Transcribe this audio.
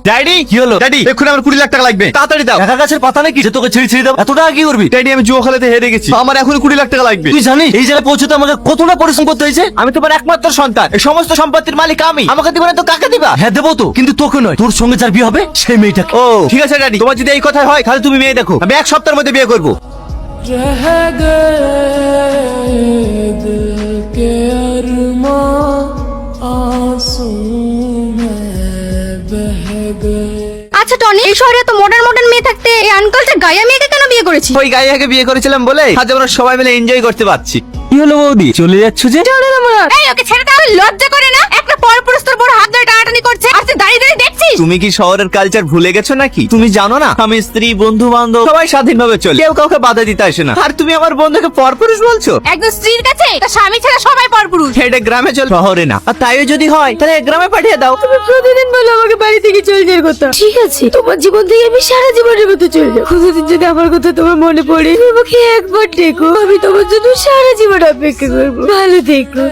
Daddy কি হলো? Daddy এক্ষুনি আমার 20 লাখ টাকা লাগবে, তাড়াতাড়ি দাও। টাকা গাছের পাতা নাকি যে তোকে ছেড়ে ছেড়ে দাও? এত টাকা কি করবি? ড্যাডি আমি জুয়া খেলাতে হেরে গেছি, আমার এখন 20 লাখ টাকা লাগবে। তুই জানিস এই জায়গায় পৌঁছতে আমাকে কতটা পরিশ্রম করতে হয়েছে? আমি তোমার একমাত্র সন্তান, এই সমস্ত সম্পত্তির মালিক আমি, আমাকে দিবে না তো কাকে দিবা? হ্যাঁ দেবো তো, কিন্তু তোকে নয়, তোর সঙ্গে যার বিয়ে হবে সেই মেয়েটাকে। ও ঠিক আছে ড্যাডি, তোমার যদি এই কথা হয় তাহলে তুমি মেয়ে দেখো, আমি 1 সপ্তাহের মধ্যে বিয়ে করবো। আচ্ছা টনি, এই শহরে তো মডার্ন মডার্ন মেয়ে থাকতে এই আনকালটা গায়া মেয়েকে কেন বিয়ে করেছি? ওই গাইয়াকে বিয়ে করেছিলাম বলে আজ আমরা সবাই মিলে এনজয় করতে পারছি। কি হলো বৌদি, চলে যাচ্ছ যে? এই ওকে ছেড়ে দাও, লজ্জা করে না? একটা পরপুরুষ তোর বড় হাত ধরে টানাটানি করছে আর তুই দাঁড়িয়ে দাঁড়িয়ে দেখছিস? তুমি কি শহরের কালচার ভুলে গেছো নাকি? তুমি জানো না আমি স্ত্রী বন্ধু বান্ধব সবাই স্বাধীনভাবে চলে, কেউ কাউকে বাধা দিতে আসে না। আর তুমি আমার বন্ধুকে পরপুরুষ বলছো? একজন স্ত্রীর কাছে তার স্বামী ছাড়া সবাই পরপুরুষ। এটা গ্রামে চল, শহরে না। আর তাইও যদি হয় তাহলে গ্রামে পাঠিয়ে দাও। তুমি প্রতিদিন বলো আমাকে বাড়ি থেকে চলে যাওয়ার কথা। ঠিক আছে, তোমার জীবন থেকে আমি সারা জীবনের মতো চলে যাবো। প্রতিদিন যদি আমার কথা তোমার মনে পড়ে তুমি আমাকে একবার ডেকো, আমি তোমার জন্য সারা জীবন অপেক্ষা করবো। ভালো থেকো।